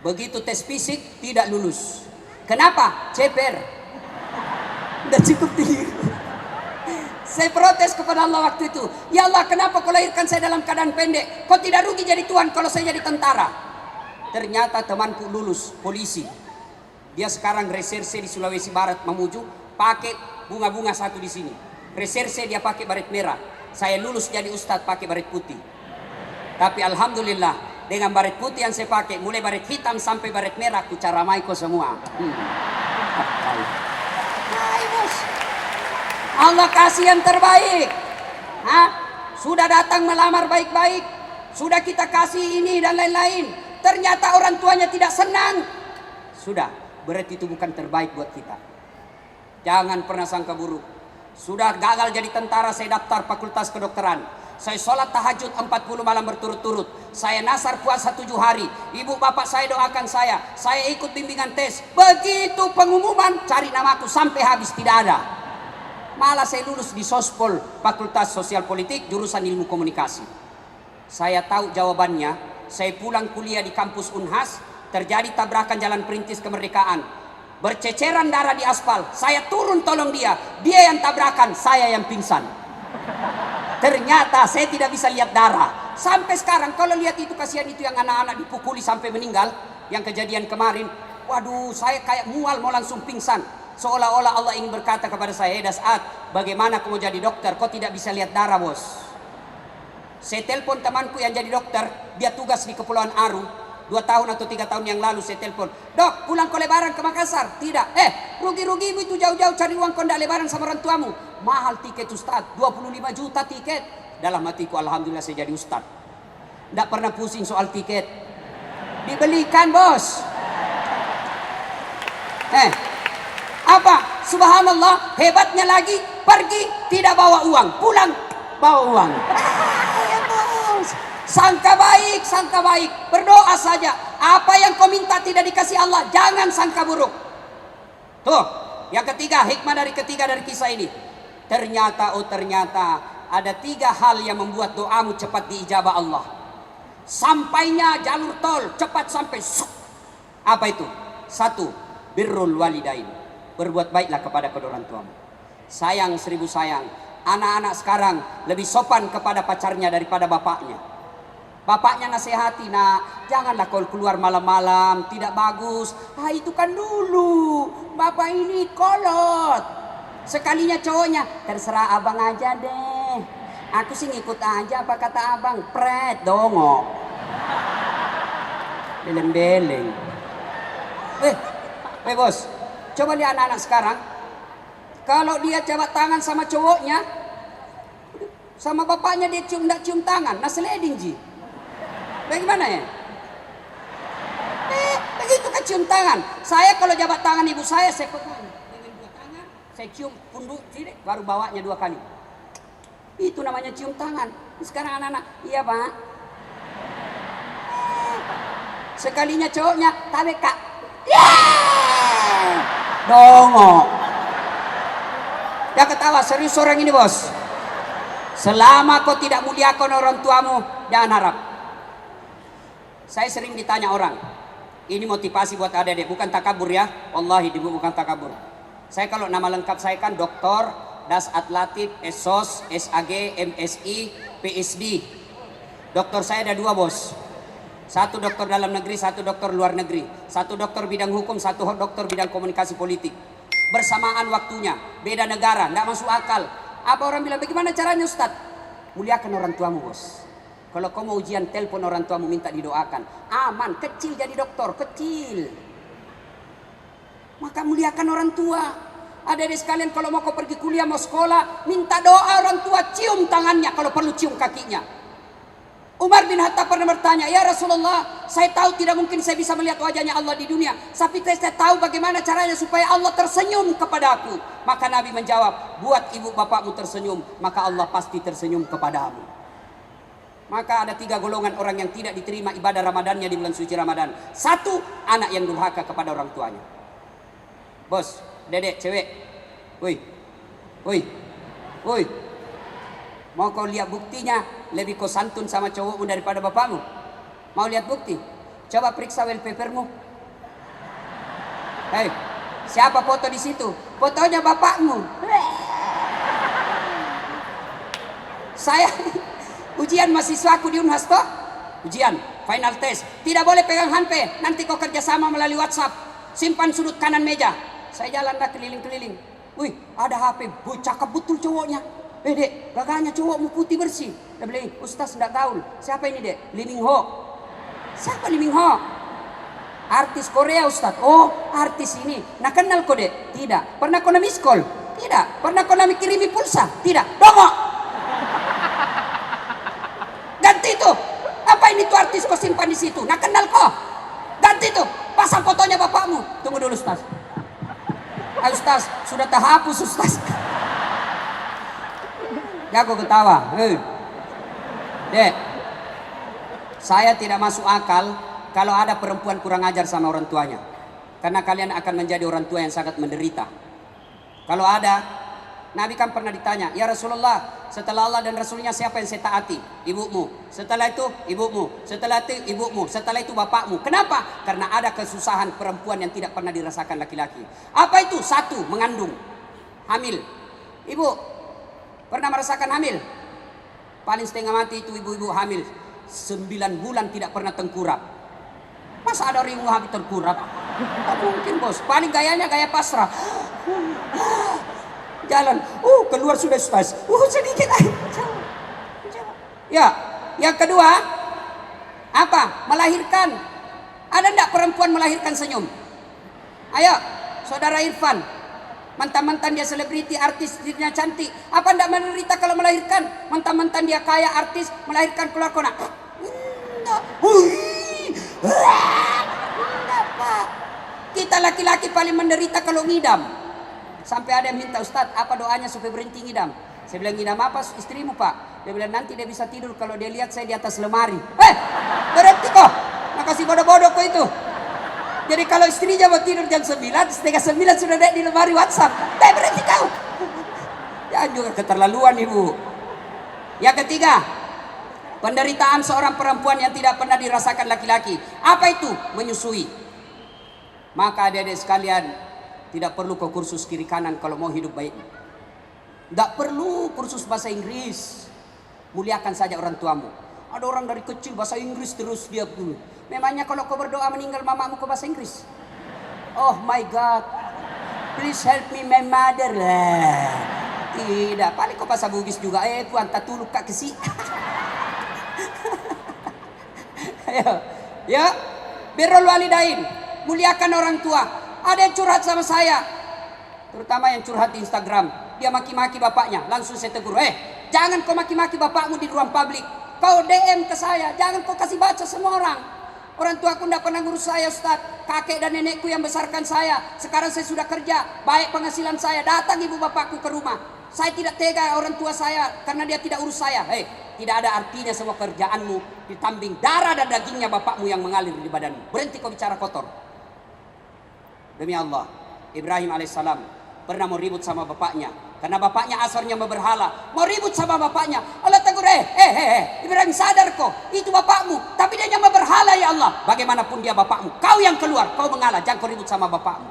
[SPEAKER 1] Begitu tes fisik tidak lulus. Kenapa? Ceper. Udah cukup tinggi. Saya protes kepada Allah waktu itu. Ya Allah, kenapa kau lahirkan saya dalam keadaan pendek? Kau tidak rugi jadi Tuhan kalau saya jadi tentara? Ternyata temanku lulus polisi. Dia sekarang reserse di Sulawesi Barat Mamuju, pakai bunga-bunga satu di sini. Reserse dia pakai baret merah. Saya lulus jadi ustadz pakai baret putih. Tapi alhamdulillah dengan baret putih yang saya pakai, mulai baret hitam sampai baret merah, ku caramai kau semua. Hai bos. Allah kasih yang terbaik. Sudah datang melamar baik-baik, sudah kita kasih ini dan lain-lain. Ternyata orang tuanya tidak senang. Sudah, berarti itu bukan terbaik buat kita. Jangan pernah sangka buruk. Sudah gagal jadi tentara, saya daftar fakultas kedokteran. Saya sholat tahajud 40 malam berturut-turut. Saya nasar puasa 7 hari. Ibu bapak saya doakan saya. Saya ikut bimbingan tes. Begitu pengumuman, cari namaku sampai habis tidak ada. Malah saya lulus di Sospol, Fakultas Sosial Politik, jurusan Ilmu Komunikasi. Saya tahu jawabannya. Saya pulang kuliah di kampus Unhas, terjadi tabrakan Jalan Perintis Kemerdekaan. Berceceran darah di aspal. Saya turun tolong dia. Dia yang tabrakan, saya yang pingsan. Ternyata saya tidak bisa lihat darah. Sampai sekarang kalau lihat itu, kasihan itu yang anak-anak dipukuli sampai meninggal, yang kejadian kemarin, waduh, saya kayak mual mau langsung pingsan. Seolah-olah Allah ingin berkata kepada saya, Dasat, bagaimana kamu jadi dokter? Kau tidak bisa lihat darah, bos. Saya telepon temanku yang jadi dokter, dia tugas di Kepulauan Aru. 2 tahun atau 3 tahun yang lalu saya telepon, Dok, pulang kau lebaran ke Makassar? Tidak. Rugi-rugimu itu jauh-jauh cari uang, kau tidak lebaran sama orang tuamu. Mahal tiket Ustaz, 25 juta tiket. Dalam hatiku, alhamdulillah saya jadi Ustaz. Tidak pernah pusing soal tiket. Dibelikan, bos. Apa? Subhanallah, hebatnya lagi, pergi tidak bawa uang, pulang bawa uang. Sangka baik, berdoa saja. Apa yang kau minta tidak dikasih Allah, jangan sangka buruk. Tuh, yang ketiga, hikmah dari kisah ini. Ternyata ada 3 hal yang membuat doamu cepat diijabah Allah. Sampainya jalur tol, cepat sampai. Apa itu? 1, birrul walidain. Berbuat baiklah kepada kedua orang tuamu. Sayang 1000 sayang. Anak-anak sekarang lebih sopan kepada pacarnya daripada bapaknya. Bapaknya nasihati, nak, janganlah kau keluar malam-malam, tidak bagus. Itu kan dulu, bapak ini kolot. Sekalinya cowoknya, terserah abang aja deh. Aku sih ngikut aja apa kata abang, pret dongo. Beleng-beleng. Bos, coba lihat anak-anak sekarang. Kalau dia jabat tangan sama cowoknya, sama bapaknya dia nggak cium tangan, nah seleding ji. Bagaimana ya? Begitu kan cium tangan. Saya kalau jabat tangan ibu saya pegang dengan 2 tangan, saya cium pundak, baru bawanya 2 kali. Itu namanya cium tangan. Sekarang anak-anak, iya pak. Sekalinya cowoknya, tabe kak. Dongo. Dia ketawa, serius orang ini bos. Selama kau tidak muliakan orang tuamu, jangan harap. Saya sering ditanya orang, ini motivasi buat adik-adik, bukan takabur ya, wallahi bukan takabur. Saya kalau nama lengkap saya kan Doktor, Dasat Latif, SOS, SAG, MSI, PSD. Doktor saya ada 2 bos. 1 dokter dalam negeri, 1 dokter luar negeri. 1 dokter bidang hukum, 1 dokter bidang komunikasi politik. Bersamaan waktunya, beda negara, tidak masuk akal. Apa orang bilang, bagaimana caranya Ustaz? Muliakan orang tuamu bos. Kalau kau mau ujian, telepon orang tuamu, minta didoakan. Aman, kecil jadi dokter, kecil. Maka muliakan orang tua. Adik-adik sekalian, kalau mau kau pergi kuliah, mau sekolah, minta doa orang tua, cium tangannya, kalau perlu cium kakinya. Umar bin Khattab pernah bertanya, ya Rasulullah, saya tahu tidak mungkin saya bisa melihat wajahnya Allah di dunia, tapi saya tahu bagaimana caranya supaya Allah tersenyum kepada aku. Maka Nabi menjawab, buat ibu bapakmu tersenyum, maka Allah pasti tersenyum kepadamu. Maka ada 3 golongan orang yang tidak diterima ibadah Ramadannya di bulan suci Ramadan. 1, anak yang durhaka kepada orang tuanya. Bos, dedek, cewek, woi, mau kau lihat buktinya, lebih kau santun sama cowokmu daripada bapakmu? Mau lihat bukti? Coba periksa wallpapermu. Siapa foto di situ? Fotonya bapakmu. Saya ujian mahasiswaku di Unhas toh, ujian final test, tidak boleh pegang HP, nanti kau kerjasama melalui WhatsApp, simpan sudut kanan meja. Saya jalan dah keliling-keliling, wih ada HP, cakep betul cowoknya. Dek, gagahnya cowokmu putih bersih. Dia bilang, Ustaz tidak gaul. Siapa ini dek? Lee Min Ho. Siapa Lee Min Ho? Artis Korea Ustaz. Oh artis ini. Nah kenal kau dek? Tidak. Pernah kau miss call? Tidak. Pernah kau kirimi pulsa? Tidak. Dongo. Ganti itu. Apa ini tuh artis kau simpan di situ? Nah kenal kau? Ganti itu. Pasang fotonya bapakmu. Tunggu dulu Ustaz. Ustaz sudah terhapus Ustaz. Jago ketawa. Dek, saya tidak masuk akal kalau ada perempuan kurang ajar sama orang tuanya. Karena kalian akan menjadi orang tua yang sangat menderita. Kalau ada, Nabi kan pernah ditanya, ya Rasulullah, setelah Allah dan Rasulnya siapa yang saya taati? Ibumu. Setelah itu ibumu. Setelah itu ibumu. Setelah itu bapakmu. Kenapa? Karena ada kesusahan perempuan yang tidak pernah dirasakan laki-laki. Apa itu? Satu, mengandung. Hamil. Ibu, pernah merasakan hamil? Paling setengah mati itu ibu-ibu hamil. 9 bulan tidak pernah tengkurap. Masa ada orang yang hamil tengkurap? Tak mungkin bos. Paling gayanya gaya pasrah. Jalan, keluar sudah stas. Sedikit aja. Ya, yang kedua, apa? Melahirkan. Ada enggak perempuan melahirkan senyum? Ayo, saudara Irfan. Mantan-mantan dia selebriti, artis, dirinya cantik. Apa enggak menderita kalau melahirkan? Mantan-mantan dia kaya, artis, melahirkan keluar kona. Enggak. Enggak, Pak. Kita laki-laki paling menderita kalau ngidam. Sampai ada yang minta, Ustadz, apa doanya supaya berhenti ngidam? Saya bilang, ngidam apa istrimu, Pak? Dia bilang, nanti dia bisa tidur kalau dia lihat saya di atas lemari. Berhenti kok. Makasih bodoh-bodoh kok itu. Jadi kalau istrinya mau tidur jam 9, setengah 9 sudah naik di lemari WhatsApp. Berhenti kau. Jangan juga keterlaluan, Ibu. Yang ketiga, penderitaan seorang perempuan yang tidak pernah dirasakan laki-laki. Apa itu? Menyusui. Maka adik-adik sekalian, tidak perlu ke kursus kiri kanan kalau mau hidup baik. Tidak perlu kursus bahasa Inggris. Muliakan saja orang tuamu. Ada orang dari kecil bahasa Inggris terus dia dulu. Memangnya kalau kau berdoa meninggal mamamu ke bahasa Inggris? Oh my God, please help me my mother lah. Tidak, paling kau bahasa Bugis juga. Puan tatuluk kak kesi. Ayo, ya, birrul walidain. Muliakan orang tua. Ada yang curhat sama saya, terutama yang curhat di Instagram. Dia maki-maki bapaknya, langsung saya tegur. Jangan kau maki-maki bapakmu di ruang publik. Kau DM ke saya, jangan kau kasih baca semua orang. Orang tua aku tidak pernah ngurus saya, Ustaz. Kakek dan nenekku yang besarkan saya. Sekarang saya sudah kerja, baik penghasilan saya. Datang ibu bapakku ke rumah. Saya tidak tega orang tua saya karena dia tidak urus saya. Tidak ada artinya semua kerjaanmu ditambing darah dan dagingnya bapakmu yang mengalir di badanmu. Berhenti kau bicara kotor. Demi Allah, Ibrahim alaihissalam pernah mau ribut sama bapaknya karena bapaknya asalnya berhala. Mau ribut sama bapaknya. Allah tegur, Ibrahim sadar kok, itu bapakmu, tapi dia nyembah berhala ya Allah. Bagaimanapun dia bapakmu, kau yang keluar, kau mengalah, jangan kau ribut sama bapakmu.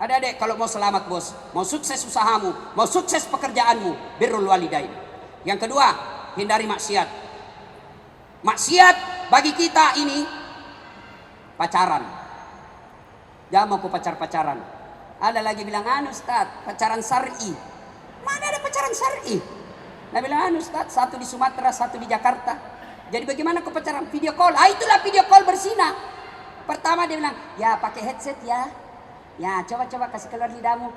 [SPEAKER 1] Adik-adik, kalau mau selamat bos, mau sukses usahamu, mau sukses pekerjaanmu, birrul walidain. Yang kedua, hindari maksiat. Maksiat bagi kita ini pacaran. Jangan mau ku pacaran. Ada lagi bilang, Ustaz, pacaran syar'i. Mana ada pacaran syar'i? Nah bilang, Ustaz, satu di Sumatera, satu di Jakarta. Jadi bagaimana ku pacaran? Video call. Itulah video call berzina. Pertama dia bilang, ya pakai headset ya. Ya coba kasih keluar lidahmu.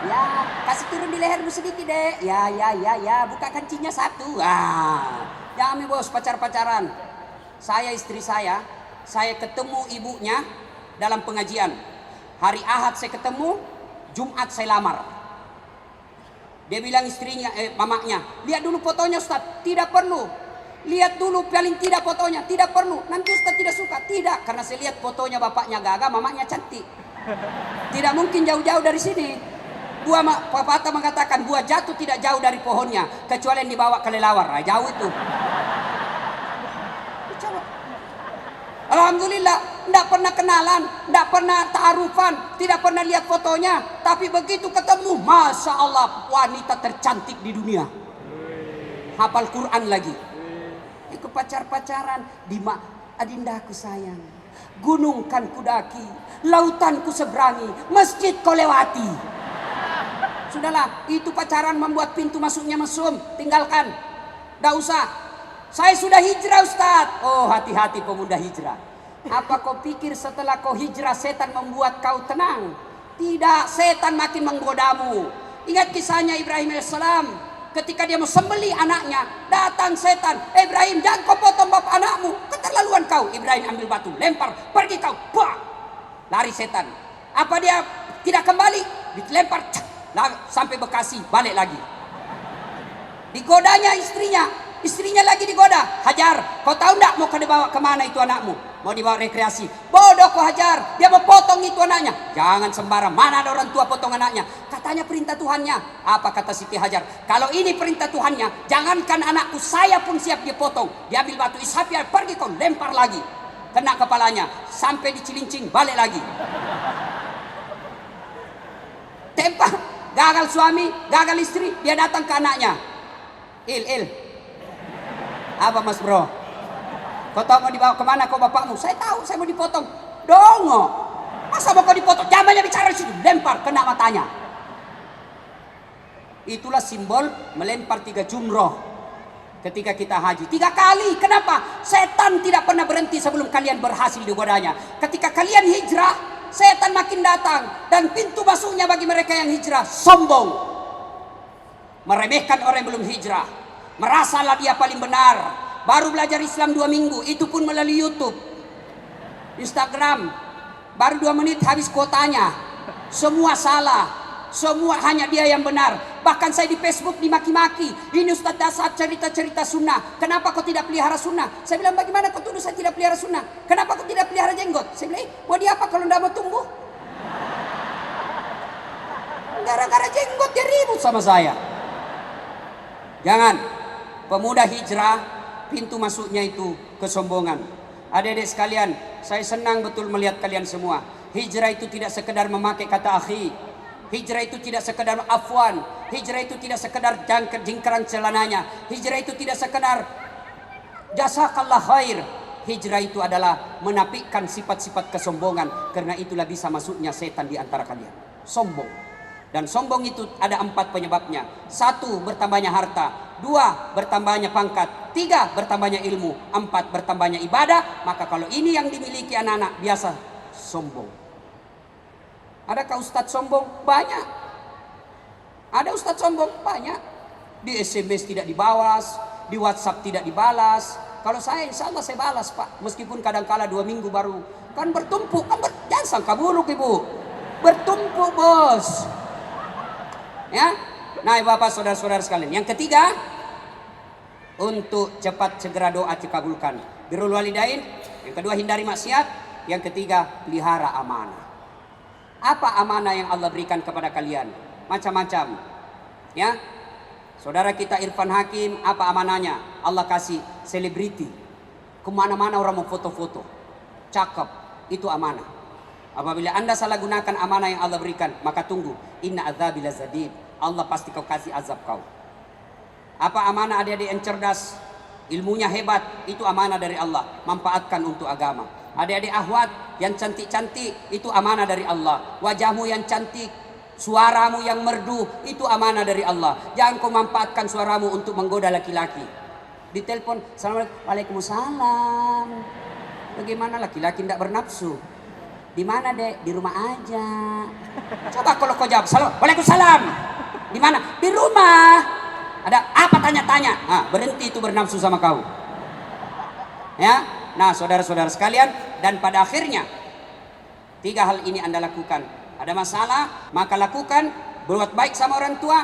[SPEAKER 1] Ya kasih turun di lehermu sedikit deh. Ya buka kancingnya satu. Jangan bos pacaran. Saya istri saya ketemu ibunya dalam pengajian. Hari Ahad saya ketemu, Jumat saya lamar. Dia bilang istrinya, mamanya, lihat dulu fotonya Ustaz. Tidak perlu. Lihat dulu paling tidak fotonya. Tidak perlu. Nanti Ustaz tidak suka. Tidak, karena saya lihat fotonya bapaknya gagah, mamanya cantik. Tidak mungkin jauh-jauh dari sini. Pepatah mengatakan buah jatuh tidak jauh dari pohonnya, kecuali yang dibawa kelelawar. Jauh itu. Alhamdulillah, tidak pernah kenalan, tidak pernah ta'arufan, tidak pernah lihat fotonya. Tapi begitu ketemu, Masya Allah, wanita tercantik di dunia. Hafal Quran lagi. Ikut pacaran, adindaku sayang. Gunung kan kudaki, lautan ku seberangi, masjid kau lewati. Sudahlah, itu pacaran membuat pintu masuknya mesum. Tinggalkan, tidak usah. Saya sudah hijrah Ustaz. Oh hati-hati pemuda hijrah. Apa kau pikir setelah kau hijrah setan membuat kau tenang? Tidak, setan makin menggodamu. Ingat kisahnya Ibrahim alaihissalam. Ketika dia mau sembelih anaknya, datang setan. Ibrahim, jangan kau potong bapak anakmu. Keterlaluan kau. Ibrahim ambil batu, lempar, pergi kau. Bah! Lari setan. Apa dia tidak kembali? Dilempar, sampai Bekasi, balik lagi. Digodanya istrinya lagi digoda. Hajar, kau tahu enggak mau dibawa kemana itu anakmu? Mau dibawa rekreasi. Bodoh kau Hajar, dia mau potong itu anaknya. Jangan sembarang, mana ada orang tua potong anaknya. Katanya perintah Tuhannya. Apa kata Siti Hajar? Kalau ini perintah Tuhannya, jangankan anakku, saya pun siap dia potong. Dia ambil batu ishafia, pergi kau lempar lagi. Kena kepalanya, sampai di Cilincing, balik lagi. Tempah, gagal suami, gagal istri, dia datang ke anaknya. Il. Apa mas bro? Kau tahu mau dibawa kemana kau bapakmu? Saya tahu, saya mau dipotong. Dongo. Masa mau kau dipotong? Jangan banyak bicara di situ. Lempar, kena matanya. Itulah simbol melempar 3 jumroh ketika kita haji. 3 kali. Kenapa? Setan tidak pernah berhenti sebelum kalian berhasil digodanya. Ketika kalian hijrah, setan makin datang. Dan pintu masuknya bagi mereka yang hijrah, sombong. Meremehkan orang yang belum hijrah. Merasalah dia paling benar. Baru belajar Islam 2 minggu, itu pun melalui YouTube, Instagram. Baru 2 menit habis kuotanya. Semua salah, semua hanya dia yang benar. Bahkan saya di Facebook dimaki-maki. Ini Ustaz Dasar cerita-cerita sunnah. Kenapa kau tidak pelihara sunnah? Saya bilang, bagaimana kau tuduh saya tidak pelihara sunnah? Kenapa kau tidak pelihara jenggot? Saya bilang, mau dia apa kalau tidak mau tumbuh? Gara-gara jenggot dia ribut sama saya. Jangan, pemuda hijrah, pintu masuknya itu kesombongan. Adik-adik sekalian, saya senang betul melihat kalian semua. Hijrah itu tidak sekedar memakai kata akhi. Hijrah itu tidak sekedar afwan. Hijrah itu tidak sekedar jingkrang celananya. Hijrah itu tidak sekedar jazakallah khair. Hijrah itu adalah menapikan sifat-sifat kesombongan. Karena itulah bisa masuknya setan di antara kalian. Sombong. Dan sombong itu ada 4 penyebabnya. 1, bertambahnya harta. 2, bertambahnya pangkat. 3, bertambahnya ilmu. 4, bertambahnya ibadah. Maka kalau ini yang dimiliki anak-anak, biasa sombong. Adakah ustadz sombong? Banyak. Ada ustadz sombong? Banyak. Di SMS tidak dibalas, di WhatsApp tidak dibalas. Kalau saya insya Allah saya balas pak. Meskipun kadang-kala 2 minggu baru. Kan bertumpuk. Jangan sangka buruk ibu. Bertumpuk bos. Ya. Nah bapak saudara-saudara sekalian. Yang ketiga, untuk cepat segera doa dikabulkan. Birrul walidain. Yang kedua, hindari maksiat. Yang ketiga, pelihara amanah. Apa amanah yang Allah berikan kepada kalian? Macam-macam. Ya. Saudara kita Irfan Hakim, apa amanahnya? Allah kasih selebriti. Kemana-mana orang mau foto-foto. Cakep. Itu amanah. Apabila anda salah gunakan amanah yang Allah berikan, maka tunggu. Inna azabi lazadid. Allah pasti kau kasih azab kau. Apa amanah adik-adik yang cerdas? Ilmunya hebat. Itu amanah dari Allah. Manfaatkan untuk agama. Adik-adik ahwat yang cantik-cantik, itu amanah dari Allah. Wajahmu yang cantik, suaramu yang merdu, itu amanah dari Allah. Jangan kau manfaatkan suaramu untuk menggoda laki-laki. Di telepon, Assalamualaikum, Waalaikumsalam. Bagaimana laki-laki tidak bernafsu? Di mana dek? Di rumah aja. Coba kalau kau jawab, Waalaikumsalam. Di mana? Di rumah. Ada apa tanya-tanya? Nah, berhenti itu bernafsu sama kau. Ya. Nah saudara-saudara sekalian, dan pada akhirnya 3 hal ini anda lakukan. Ada masalah, maka lakukan. Berbuat baik sama orang tua,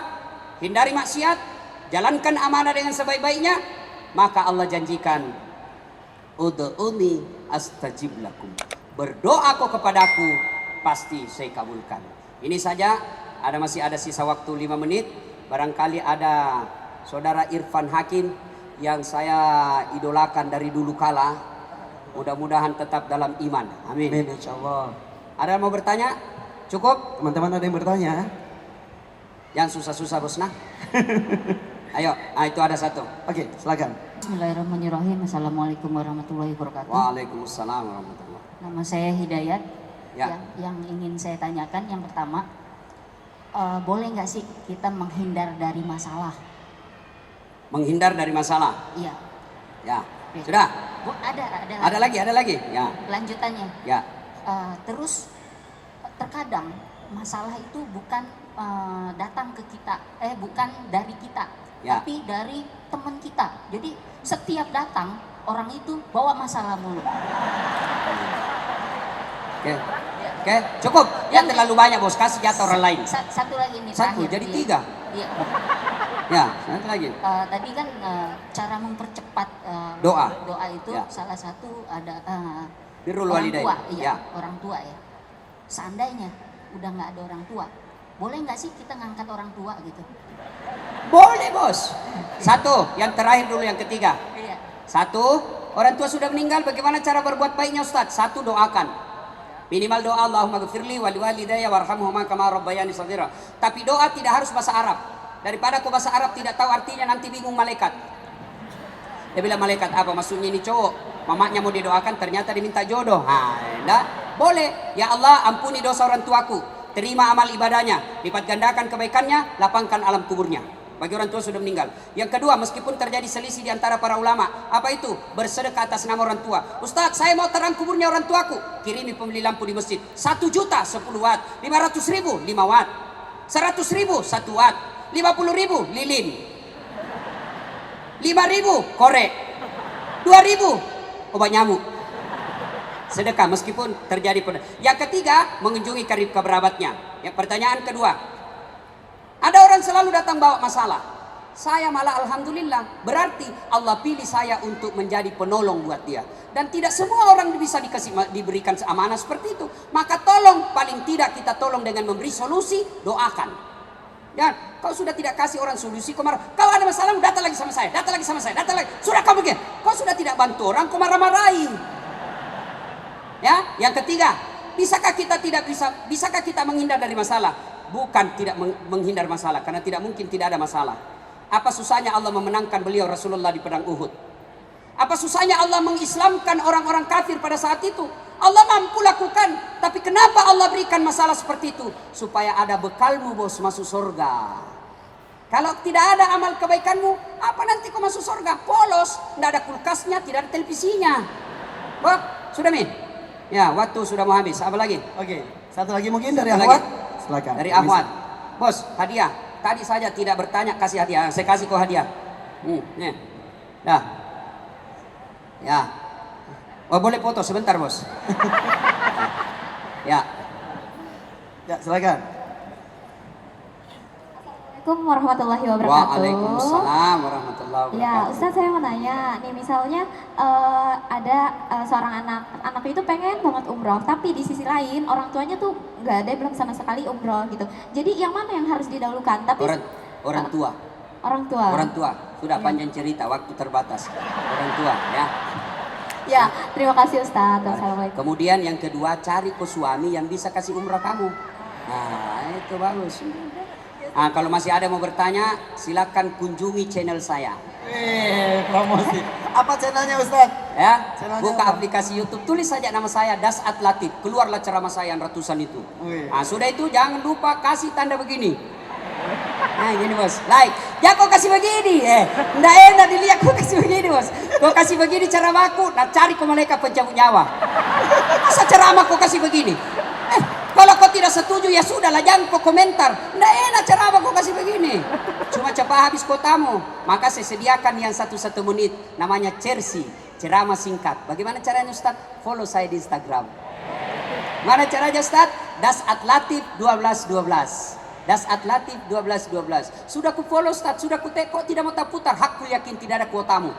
[SPEAKER 1] hindari maksiat, jalankan amanah dengan sebaik-baiknya. Maka Allah janjikan, ud'uni astajib lakum. Berdoa kau kepadaku, pasti saya kabulkan. Ini saja, masih ada sisa waktu 5 menit. Barangkali ada saudara Irfan Hakim yang saya idolakan dari dulu kala. Mudah-mudahan tetap dalam iman. Amin.
[SPEAKER 2] Amin, insya Allah.
[SPEAKER 1] Ada yang mau bertanya? Cukup?
[SPEAKER 2] Teman-teman ada yang bertanya?
[SPEAKER 1] Yang susah-susah bos nah. Ayo, itu ada satu.
[SPEAKER 2] Oke, silakan.
[SPEAKER 3] Bismillahirrahmanirrahim. Assalamualaikum warahmatullahi wabarakatuh.
[SPEAKER 1] Waalaikumsalam warahmatullahi.
[SPEAKER 3] Nama saya Hidayat.
[SPEAKER 1] Ya.
[SPEAKER 3] Yang ingin saya tanyakan yang pertama, boleh nggak sih kita menghindar dari masalah?
[SPEAKER 1] Menghindar dari masalah.
[SPEAKER 3] Iya.
[SPEAKER 1] Ya.
[SPEAKER 3] Oke.
[SPEAKER 1] Sudah.
[SPEAKER 3] Ada
[SPEAKER 1] lagi. Ya.
[SPEAKER 3] Lanjutannya.
[SPEAKER 1] Ya.
[SPEAKER 3] Terus terkadang masalah itu bukan datang ke kita, bukan dari kita,
[SPEAKER 1] Ya.
[SPEAKER 3] tapi dari teman kita. Jadi setiap datang orang itu bawa masalah mulu.
[SPEAKER 1] Oke, cukup. Ya terlalu banyak bos, kasih jatah orang lain.
[SPEAKER 3] Satu lagi nih.
[SPEAKER 1] Satu,
[SPEAKER 3] terakhir.
[SPEAKER 1] jadi
[SPEAKER 3] Iya.
[SPEAKER 1] 3.
[SPEAKER 3] Iya.
[SPEAKER 1] Ya, satu lagi.
[SPEAKER 3] Tadi kan cara mempercepat
[SPEAKER 1] Doa.
[SPEAKER 3] doa itu
[SPEAKER 1] Ya.
[SPEAKER 3] salah satu ada
[SPEAKER 1] Birrul
[SPEAKER 3] orang
[SPEAKER 1] walidain.
[SPEAKER 3] tua, iya,
[SPEAKER 1] Ya.
[SPEAKER 3] orang tua ya. Seandainya udah nggak ada orang tua, boleh nggak sih kita ngangkat orang tua gitu?
[SPEAKER 1] Boleh bos. Satu, yang terakhir dulu yang ketiga.
[SPEAKER 3] Iya.
[SPEAKER 1] Satu, orang tua sudah meninggal, bagaimana cara berbuat baiknya Ustaz? Satu, doakan. Minimal doa Allahumma ghfirli wali walidayya warhamhuma kama rabbayani shaghira. Tapi doa tidak harus bahasa Arab. Daripada kau bahasa Arab tidak tahu artinya nanti bingung malaikat. Dia bilang malaikat apa maksudnya ini cowok? Mamanya mau didoakan ternyata diminta jodoh. Enggak. Boleh. Ya Allah ampuni dosa orang tuaku. Terima amal ibadahnya. Lipat gandakan kebaikannya. Lapangkan alam kuburnya. Bagi orang tua sudah meninggal. Yang kedua, meskipun terjadi selisih di antara para ulama, apa itu? Bersedekah atas nama orang tua. Ustadz, saya mau terang kuburnya orang tuaku. Kirimi pembeli lampu di masjid. 1 juta 10 watt, 500 ribu 5 watt, 100 ribu 1 watt, 50 ribu lilin, 5 ribu korek, 2 ribu obat nyamuk. Sedekah meskipun terjadi. Yang ketiga, mengunjungi karib kerabatnya. Yang pertanyaan kedua, ada orang selalu datang bawa masalah. Saya malah alhamdulillah. Berarti Allah pilih saya untuk menjadi penolong buat dia. Dan tidak semua orang bisa diberikan amanah seperti itu. Maka tolong, paling tidak kita tolong dengan memberi solusi, doakan. Ya, kau sudah tidak kasih orang solusi, kau marah. Kau ada masalah, datang lagi sama saya, datang lagi sama saya, datang lagi. Sudah kau begini. Kau sudah tidak bantu orang, kau marah-marahi. Ya, yang ketiga, bisakah kita menghindar dari masalah? Bukan tidak menghindar masalah, karena tidak mungkin tidak ada masalah. Apa susahnya Allah memenangkan beliau Rasulullah di pedang Uhud? Apa susahnya Allah mengislamkan orang-orang kafir pada saat itu? Allah mampu lakukan, tapi kenapa Allah berikan masalah seperti itu? Supaya ada bekalmu bos masuk surga. Kalau tidak ada amal kebaikanmu, apa nanti kau masuk surga? Polos, tidak ada kulkasnya, tidak ada televisinya. Wah, sudah min? Ya, waktu sudah mau habis. Apa lagi?
[SPEAKER 2] Oke, satu lagi mungkin dari
[SPEAKER 1] Satu
[SPEAKER 2] Ahwat.
[SPEAKER 1] lagi.
[SPEAKER 2] Silakan.
[SPEAKER 1] Dari Ahwat. Bos, hadiah. Tadi saja tidak bertanya, kasih hadiah. Saya kasih kau hadiah. Nih. Dah. Ya. Oh, boleh foto sebentar, Bos. Ya.
[SPEAKER 2] Ya, silakan.
[SPEAKER 4] Assalamualaikum warahmatullahi wabarakatuh.
[SPEAKER 1] Waalaikumsalam warahmatullahi wabarakatuh.
[SPEAKER 4] Ya, Ustaz saya mau nanya, nih misalnya ada seorang anak itu pengen banget umroh, tapi di sisi lain orang tuanya tuh nggak ada belum sama sekali umroh gitu. Jadi yang mana yang harus didahulukan? Tapi
[SPEAKER 1] Orang tua.
[SPEAKER 4] Orang tua.
[SPEAKER 1] Orang tua. Sudah
[SPEAKER 4] Ya.
[SPEAKER 1] panjang cerita, waktu terbatas. Orang tua, ya.
[SPEAKER 4] Ya, terima kasih Ustaz. Assalamualaikum.
[SPEAKER 1] Kemudian yang kedua, cari ke suami yang bisa kasih umrah kamu. Nah, itu bagus. Nah, kalau masih ada mau bertanya, silakan kunjungi channel saya.
[SPEAKER 2] Promosi. Apa channelnya Ustaz?
[SPEAKER 1] Ya,
[SPEAKER 2] Channelnya
[SPEAKER 1] buka
[SPEAKER 2] apa?
[SPEAKER 1] aplikasi YouTube, tulis saja nama saya Dasat Latif, keluarlah ceramah saya yang ratusan itu.
[SPEAKER 2] Wih.
[SPEAKER 1] Nah, sudah itu jangan lupa kasih tanda begini. Nah, gini bos, like. Ya kau kasih begini, nggak enak dilihat kau kasih begini bos. Kau kasih begini ceramah aku, nah cari kau malaikat pencabut nyawa. Masa ceramah kau kasih begini? Kalau kau tidak setuju ya sudahlah, jangan kau komentar. Nggak enak ceramah kau kasih begini. Cuma cepat habis kotamu. Maka saya sediakan yang 1 menit, namanya Cersi, ceramah singkat. Bagaimana caranya Ustaz? Follow saya di Instagram. Mana caranya Ustaz? Dasat Latif 1212. Dasat Latif 1212. Sudah ku follow Ustaz, sudah ku kok tidak mau tak putar. Hakku yakin tidak ada kuotamu.